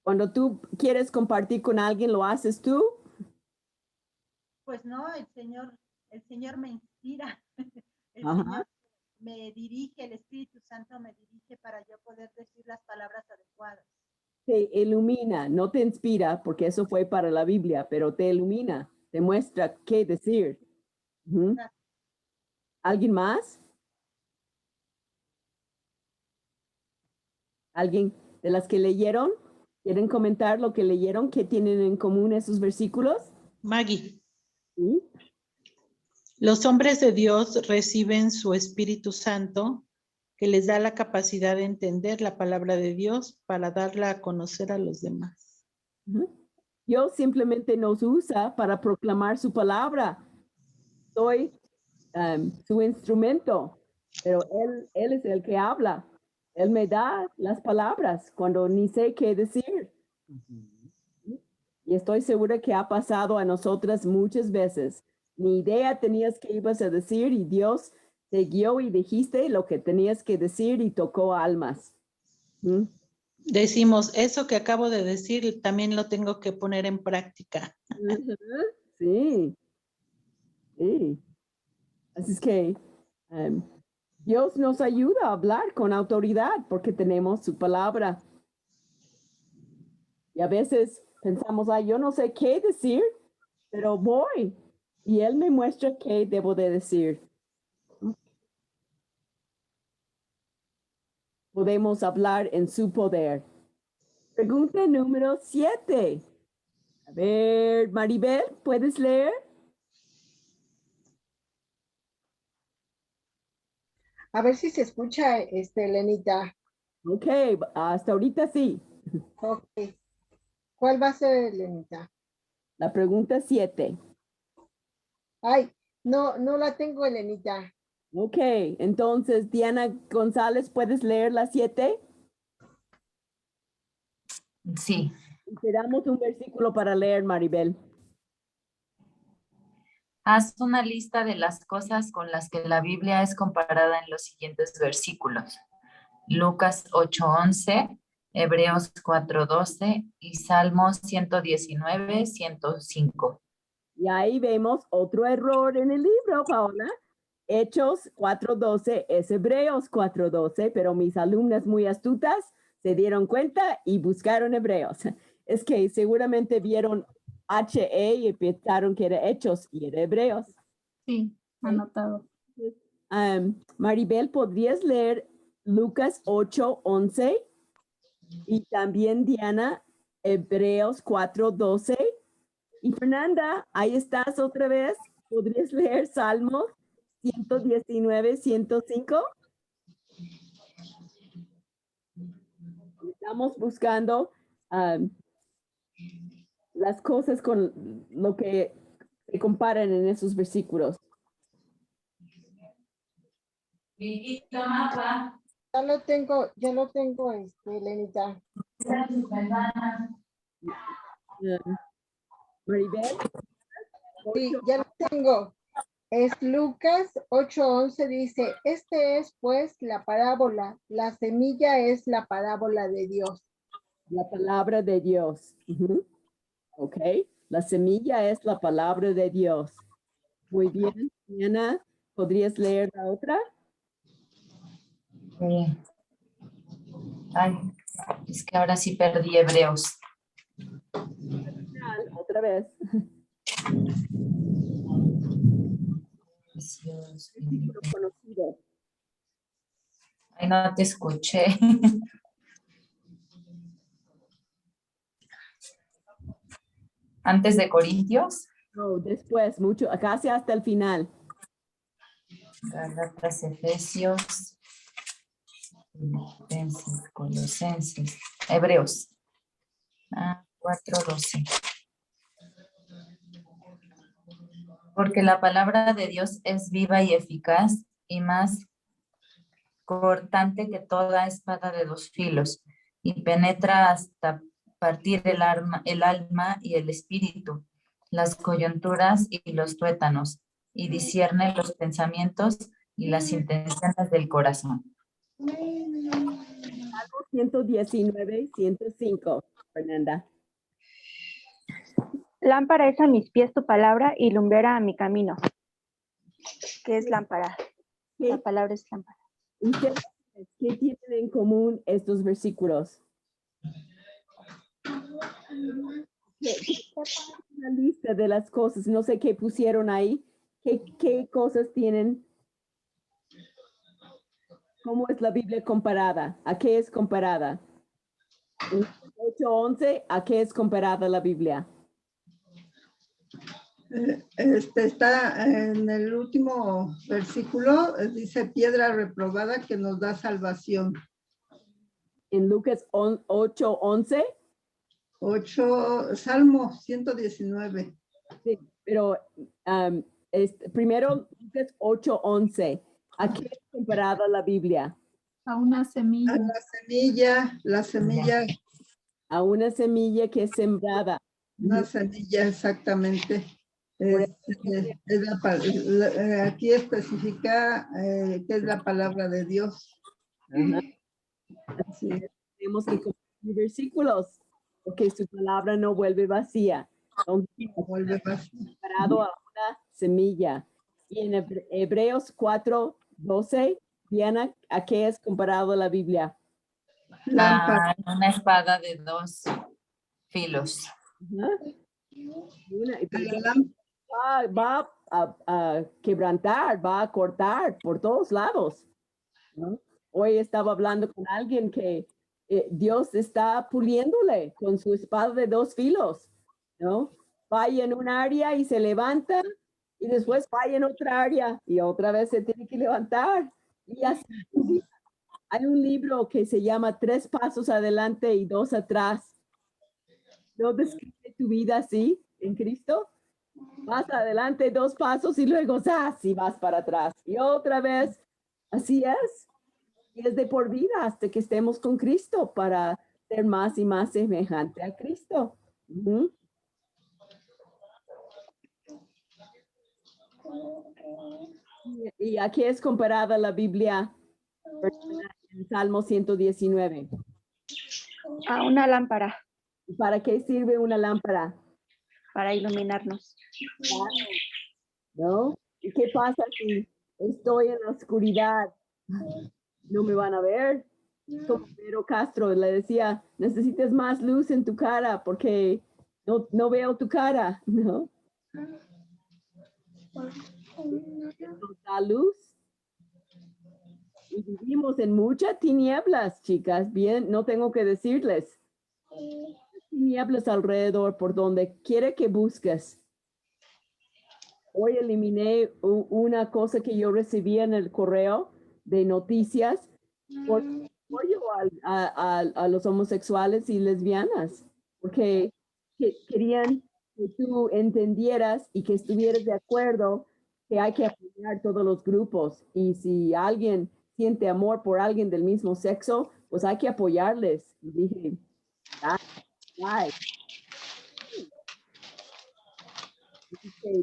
Cuando tú quieres compartir con alguien, ¿lo haces tú? Pues no, el Señor me inspira. El Ajá. Señor me dirige, el Espíritu Santo me dirige para yo poder decir las palabras adecuadas. Te ilumina, no te inspira, porque eso fue para la Biblia, pero te ilumina, te muestra qué decir. Ujú. ¿Alguien más? ¿Alguien de las que leyeron? ¿Quieren comentar lo que leyeron? ¿Qué tienen en común esos versículos? Maggie. ¿Sí? Los hombres de Dios reciben su Espíritu Santo, que les da la capacidad de entender la palabra de Dios para darla a conocer a los demás. Ujú. Dios simplemente nos usa para proclamar su palabra. Soy su instrumento, pero él es el que habla. Él me da las palabras cuando ni sé qué decir. Y estoy segura que ha pasado a nosotras muchas veces. Ni idea tenías que ibas a decir y Dios te guió y dijiste lo que tenías que decir y tocó almas. ¿Mm? Decimos, eso que acabo de decir también lo tengo que poner en práctica. Ujú. Sí, sí. Así es que Dios nos ayuda a hablar con autoridad porque tenemos su palabra. Y a veces pensamos, ay, yo no sé qué decir, pero voy. Y Él me muestra qué debo de decir. Podemos hablar en su poder. Pregunta número 7. A ver, Maribel, ¿puedes leer? A ver si se escucha, Elenita. Ok, hasta ahorita sí. Ok. ¿Cuál va a ser, Elenita? La pregunta 7. Ay, no la tengo, Elenita. Ok, entonces, Diana González, ¿puedes leer la 7? Sí. Y te damos un versículo para leer, Maribel. Haz una lista de las cosas con las que la Biblia es comparada en los siguientes versículos. Lucas 8:11, Hebreos 4:12 y Salmos 119, 105. Y ahí vemos otro error en el libro, Paola. Hechos 4:12 es Hebreos 4:12, pero mis alumnas muy astutas se dieron cuenta y buscaron Hebreos. Es que seguramente vieron HE y pensaron que era Hechos y era Hebreos. Sí, anotado. Maribel, ¿podrías leer Lucas 8:11? Y también Diana, Hebreos 4:12. Y Fernanda, ahí estás otra vez. ¿Podrías leer Salmos 119, 105? Estamos buscando las cosas con lo que se comparan en esos versículos. Ya lo tengo, Elenita. Maribel. Sí, ya lo tengo. Es Lucas 8:11, dice, este es pues la parábola, la semilla es la parábola de Dios. La palabra de Dios. Ujú. Ok, la semilla es la palabra de Dios. Muy bien, Diana, ¿podrías leer la otra? Ay, es que ahora sí perdí Hebreos. Otra vez. Versículo conocido. Ay, no te escuché. Antes de Corintios. No, después, mucho, casi hasta el final. Gálatas, Efesios, Filipenses, Colosenses, Hebreos. 4:12. Porque la palabra de Dios es viva y eficaz y más cortante que toda espada de 2 filos y penetra hasta partir el alma y el espíritu, las coyunturas y los tuétanos, y discierne los pensamientos y las intenciones del corazón. Salmo 119 y 105, Fernanda. Lámpara es a mis pies tu palabra y lumbrera a mi camino. ¿Qué es lámpara? La palabra es lámpara. ¿Qué tienen en común estos versículos? Una lista de las cosas, no sé qué pusieron ahí. ¿Qué cosas tienen? ¿Cómo es la Biblia comparada? ¿A qué es comparada? 8:11, ¿a qué es comparada la Biblia? Está en el último versículo, dice piedra reprobada que nos da salvación. En Lucas 8:11. 8, Salmo 119. Sí, pero primero Lucas 8:11. ¿A qué es comparada la Biblia? A una semilla. A la semilla. A una semilla que es sembrada. Una semilla, exactamente. Aquí especifica qué es la palabra de Dios. Ajá. Así es, tenemos que compartir versículos, porque su palabra no vuelve vacía. Entonces, vuelve vacía. Comparado a una semilla. Y en Hebreos 4:12, Diana, ¿a qué es comparado la Biblia? Una espada de 2 filos. Va a quebrantar, va a cortar por todos lados, ¿no? Hoy estaba hablando con alguien que Dios está puliéndole con su espada de 2 filos, ¿no? Falla en un área y se levanta, y después falla en otra área y otra vez se tiene que levantar. Y así. Hay un libro que se llama 3 pasos adelante y 2 atrás. ¿No describe tu vida así en Cristo? Vas adelante 2 pasos y luego y vas para atrás. Y otra vez, así es. Y es de por vida hasta que estemos con Cristo para ser más y más semejante a Cristo. ¿Y a qué es comparada la Biblia en Salmo 119? A una lámpara. ¿Para qué sirve una lámpara? Para iluminarnos. ¿No? ¿Y qué pasa si estoy en la oscuridad? No me van a ver. Como Pedro Castro le decía, necesitas más luz en tu cara porque no veo tu cara, ¿no? Nos da luz. Y vivimos en muchas tinieblas, chicas. Bien, no tengo que decirles. Tinieblas alrededor por donde quiera que busques. Hoy eliminé una cosa que yo recibía en el correo de noticias por apoyo a los homosexuales y lesbianas, porque querían que tú entendieras y que estuvieras de acuerdo que hay que apoyar todos los grupos, y si alguien siente amor por alguien del mismo sexo, pues hay que apoyarles. Y dije,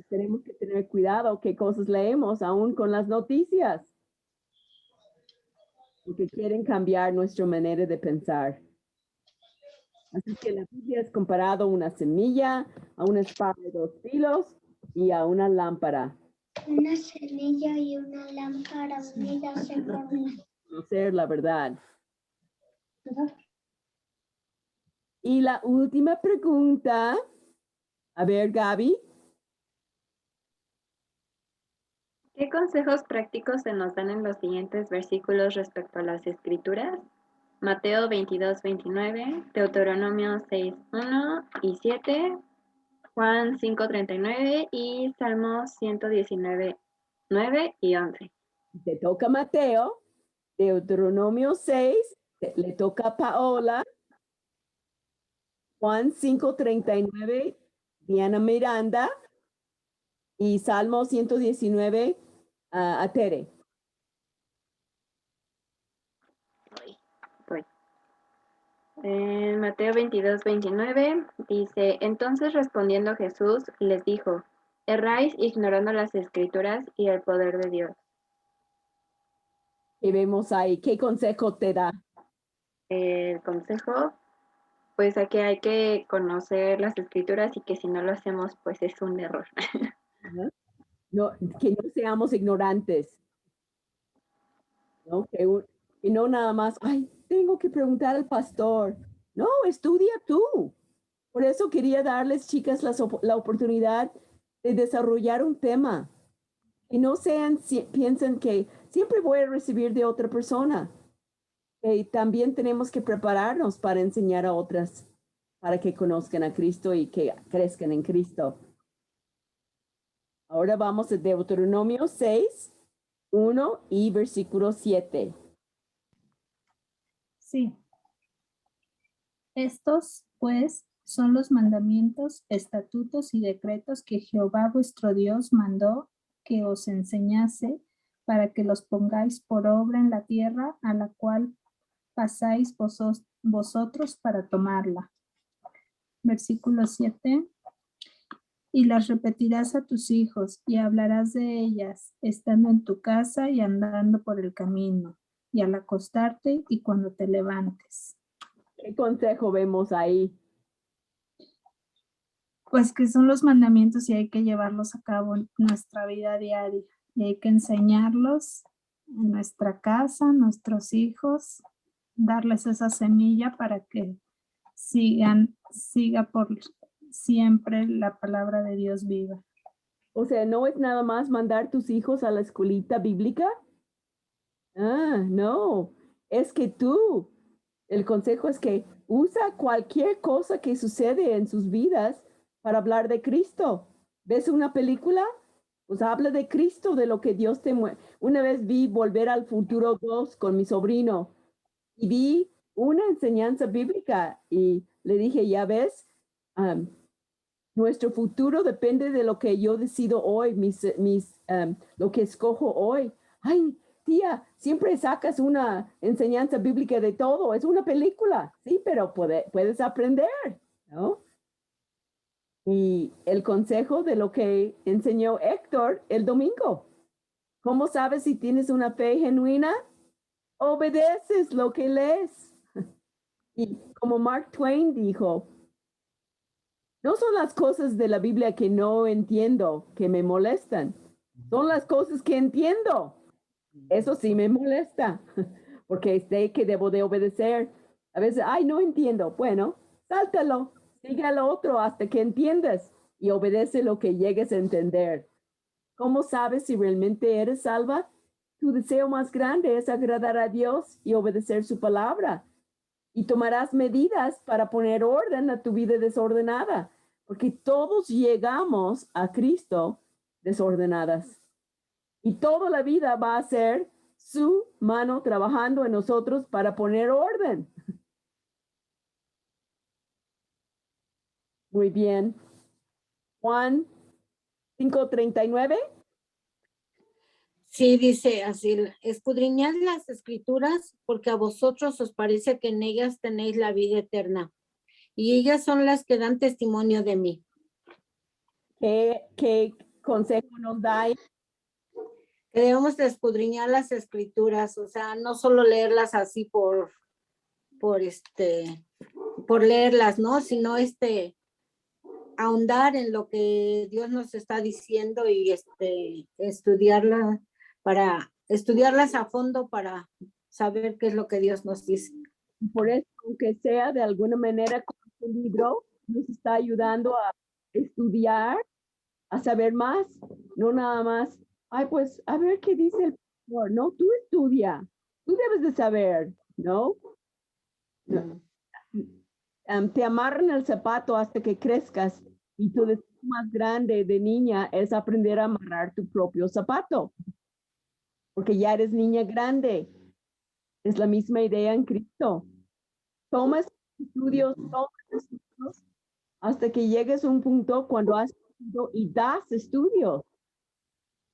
tenemos que tener cuidado qué cosas leemos, aún con las noticias, porque quieren cambiar nuestra manera de pensar. Así que la Biblia es comparado a una semilla, a una espada de 2 filos y a una lámpara. Una semilla y una lámpara unidas se forman. Conocer la verdad. Y la última pregunta, a ver, Gaby. ¿Qué consejos prácticos se nos dan en los siguientes versículos respecto a las escrituras? Mateo 22:29, Deuteronomio 6:1 y 7, Juan 5:39 y Salmos 119:9 y 11. Te toca Mateo, Deuteronomio 6, le toca a Paola. Juan 5:39, Diana Miranda, y Salmo 119, a Tere. Voy. En Mateo 22:29 dice, entonces respondiendo Jesús les dijo, erráis ignorando las escrituras y el poder de Dios. Y vemos ahí, ¿qué consejo te da? El consejo, pues aquí hay que conocer las escrituras y que si no lo hacemos, pues es un error. No, que no seamos ignorantes. ¿No? Que no nada más, ay, tengo que preguntar al pastor. No, estudia tú. Por eso quería darles, chicas, la oportunidad de desarrollar un tema. Y no piensen que siempre voy a recibir de otra persona. Y también tenemos que prepararnos para enseñar a otras, para que conozcan a Cristo y que crezcan en Cristo. Ahora vamos a Deuteronomio 6, 1 y versículo 7. Sí. Estos, pues, son los mandamientos, estatutos y decretos que Jehová vuestro Dios mandó que os enseñase para que los pongáis por obra en la tierra a la cual pasáis vosotros para tomarla. Versículo 7. Y las repetirás a tus hijos y hablarás de ellas, estando en tu casa y andando por el camino, y al acostarte y cuando te levantes. ¿Qué consejo vemos ahí? Pues que son los mandamientos y hay que llevarlos a cabo en nuestra vida diaria. Y hay que enseñarlos en nuestra casa, a nuestros hijos, darles esa semilla para que siga por siempre la palabra de Dios viva. O sea, no es nada más mandar tus hijos a la escuelita bíblica. No, es que el consejo es que usa cualquier cosa que sucede en sus vidas para hablar de Cristo. ¿Ves una película? Pues habla de Cristo, de lo que Dios te mueve. Una vez vi Volver al Futuro 2 con mi sobrino y vi una enseñanza bíblica y le dije, ya ves, nuestro futuro depende de lo que yo decido hoy, lo que escojo hoy. Ay, tía, siempre sacas una enseñanza bíblica de todo. Es una película, sí, pero puedes aprender, ¿no? Y el consejo de lo que enseñó Héctor el domingo. ¿Cómo sabes si tienes una fe genuina? Obedeces lo que lees. Y como Mark Twain dijo, no son las cosas de la Biblia que no entiendo, que me molestan. Son las cosas que entiendo. Eso sí me molesta, porque sé que debo de obedecer. A veces, ay, no entiendo. Bueno, sáltalo, sigue al otro hasta que entiendas y obedece lo que llegues a entender. ¿Cómo sabes si realmente eres salva? Tu deseo más grande es agradar a Dios y obedecer su palabra. Y tomarás medidas para poner orden a tu vida desordenada, porque todos llegamos a Cristo desordenadas. Y toda la vida va a ser su mano trabajando en nosotros para poner orden. Muy bien. Juan 5:39. Sí, dice así, escudriñad las escrituras porque a vosotros os parece que en ellas tenéis la vida eterna y ellas son las que dan testimonio de mí. ¿Qué consejo nos da? Que debemos de escudriñar las escrituras, o sea, no solo leerlas así por leerlas, ¿no? Sino ahondar en lo que Dios nos está diciendo y estudiarlas a fondo para saber qué es lo que Dios nos dice. Por eso, aunque sea de alguna manera con este libro, nos está ayudando a estudiar, a saber más, no nada más, ay, pues, a ver qué dice el pastor, no, tú estudia, tú debes de saber, ¿no? Te amarran el zapato hasta que crezcas y tu deseo más grande de niña es aprender a amarrar tu propio zapato, porque ya eres niña grande. Es la misma idea en Cristo. Tomas estudios hasta que llegues a un punto cuando has estudiado y das estudios.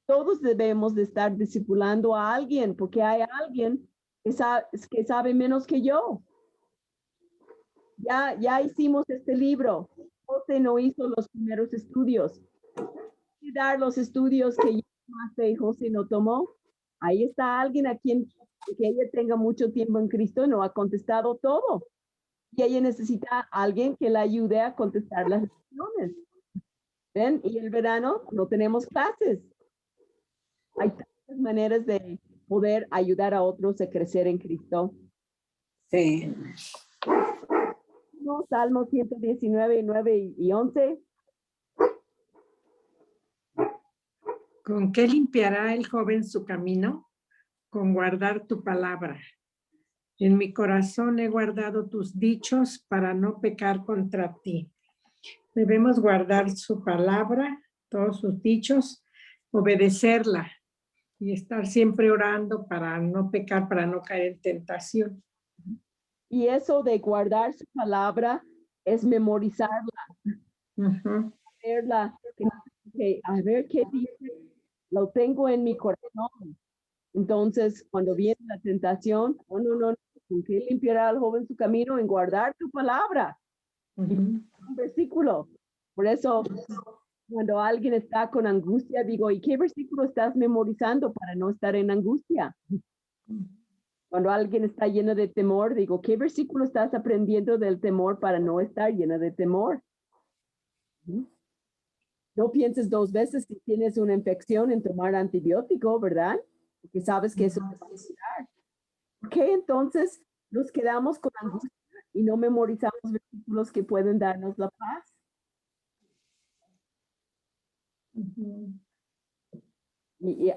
Todos debemos de estar discipulando a alguien porque hay alguien que sabe menos que yo. Ya hicimos este libro. José no hizo los primeros estudios. Y dar los estudios que yo tomaste y José no tomó. Ahí está alguien a quien que ella tenga mucho tiempo en Cristo y no ha contestado todo. Y ella necesita a alguien que la ayude a contestar las lecciones. ¿Ven? Y el verano no tenemos clases. Hay tantas maneras de poder ayudar a otros a crecer en Cristo. Sí. No, Salmo 119, 9 y 11. ¿Con qué limpiará el joven su camino? Con guardar tu palabra. En mi corazón he guardado tus dichos para no pecar contra ti. Debemos guardar su palabra, todos sus dichos, obedecerla y estar siempre orando para no pecar, para no caer en tentación. Y eso de guardar su palabra es memorizarla. Verla, a ver qué dice, lo tengo en mi corazón. Entonces, cuando viene la tentación, no, ¿con qué limpiará al joven su camino? En guardar tu palabra. Un versículo. Por eso, cuando alguien está con angustia, digo, ¿y qué versículo estás memorizando para no estar en angustia? Cuando alguien está lleno de temor, digo, ¿qué versículo estás aprendiendo del temor para no estar lleno de temor? No pienses 2 veces si tienes una infección en tomar antibiótico, ¿verdad? Porque sabes que eso te va a curar. ¿Ok? Entonces nos quedamos con angustia y no memorizamos versículos que pueden darnos la paz. Y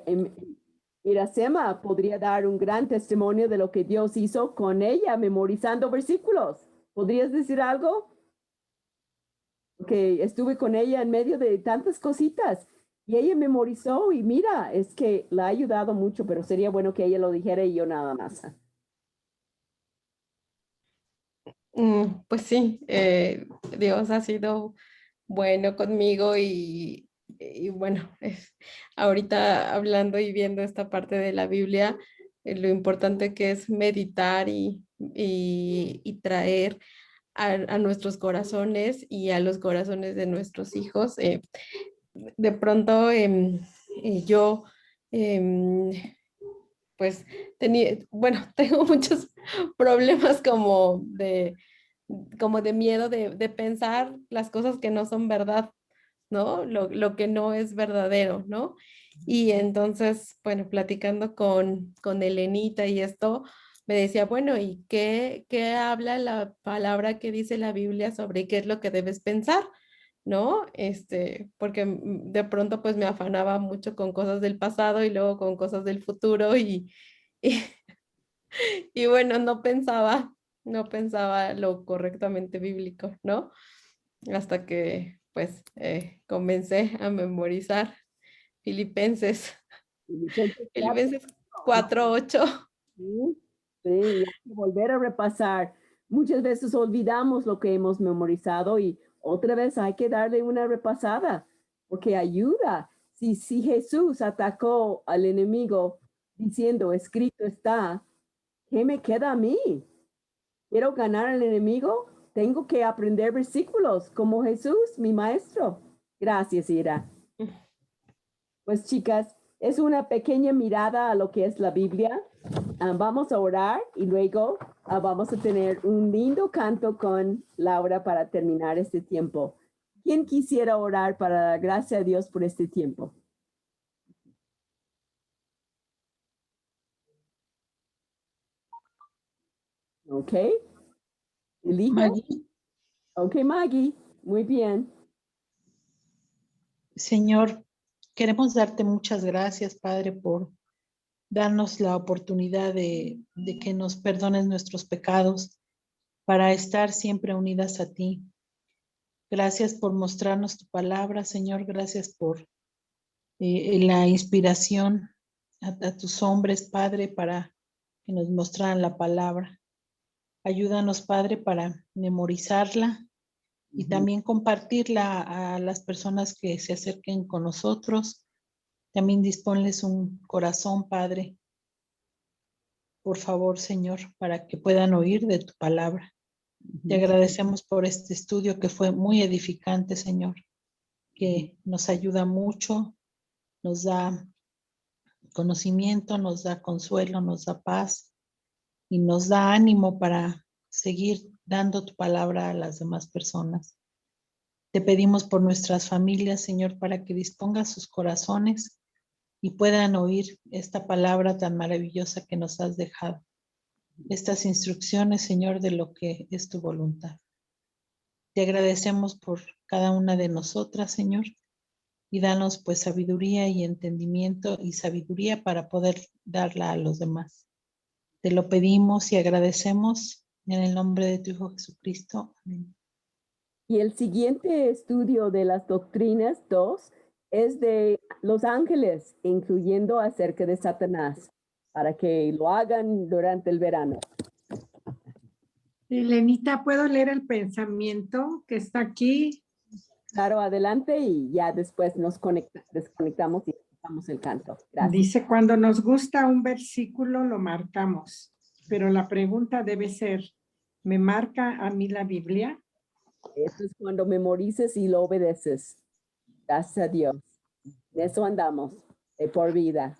Iracema podría dar un gran testimonio de lo que Dios hizo con ella, memorizando versículos. ¿Podrías decir algo? Porque estuve con ella en medio de tantas cositas y ella memorizó y mira, es que la ha ayudado mucho, pero sería bueno que ella lo dijera y yo nada más. Pues sí, Dios ha sido bueno conmigo y bueno, ahorita hablando y viendo esta parte de la Biblia, lo importante que es meditar y traer a nuestros corazones y a los corazones de nuestros hijos. De pronto yo pues tengo muchos problemas como de miedo de pensar las cosas que no son verdad, ¿no? Lo que no es verdadero, ¿no? Y entonces, bueno, platicando con Elenita y esto, me decía, bueno, ¿y qué habla la palabra que dice la Biblia sobre qué es lo que debes pensar? ¿No? Porque de pronto pues me afanaba mucho con cosas del pasado y luego con cosas del futuro y bueno, no pensaba lo correctamente bíblico, ¿no? Hasta que pues comencé a memorizar Filipenses 4:8. Sí, hay que volver a repasar. Muchas veces olvidamos lo que hemos memorizado y otra vez hay que darle una repasada porque ayuda. Si Jesús atacó al enemigo diciendo, escrito está, ¿qué me queda a mí? ¿Quiero ganar al enemigo? Tengo que aprender versículos como Jesús, mi maestro. Gracias, Ira. Pues chicas, es una pequeña mirada a lo que es la Biblia. Vamos a orar y luego vamos a tener un lindo canto con Laura para terminar este tiempo. ¿Quién quisiera orar para dar gracias a Dios por este tiempo? Ok. Maggie. Ok, Maggie. Muy bien. Señor, queremos darte muchas gracias, Padre, por darnos la oportunidad de que nos perdones nuestros pecados para estar siempre unidas a ti. Gracias por mostrarnos tu palabra, Señor. Gracias por la inspiración a tus hombres, Padre, para que nos mostraran la palabra. Ayúdanos, Padre, para memorizarla y también compartirla a las personas que se acerquen con nosotros. También disponles un corazón, Padre, por favor, Señor, para que puedan oír de tu palabra. Te agradecemos por este estudio que fue muy edificante, Señor, que nos ayuda mucho, nos da conocimiento, nos da consuelo, nos da paz y nos da ánimo para seguir dando tu palabra a las demás personas. Te pedimos por nuestras familias, Señor, para que dispongas sus corazones y puedan oír esta palabra tan maravillosa que nos has dejado. Estas instrucciones, Señor, de lo que es tu voluntad. Te agradecemos por cada una de nosotras, Señor, y danos pues sabiduría y entendimiento y sabiduría para poder darla a los demás. Te lo pedimos y agradecemos en el nombre de tu Hijo Jesucristo. Amén. Y el siguiente estudio de las doctrinas 2 es de los ángeles, incluyendo acerca de Satanás, para que lo hagan durante el verano. Elenita, ¿puedo leer el pensamiento que está aquí? Claro, adelante y ya después nos desconectamos y empezamos el canto. Gracias. Dice, cuando nos gusta un versículo lo marcamos, pero la pregunta debe ser, ¿me marca a mí la Biblia? Eso es cuando memorices y lo obedeces. Gracias a Dios. En eso andamos, de por vida.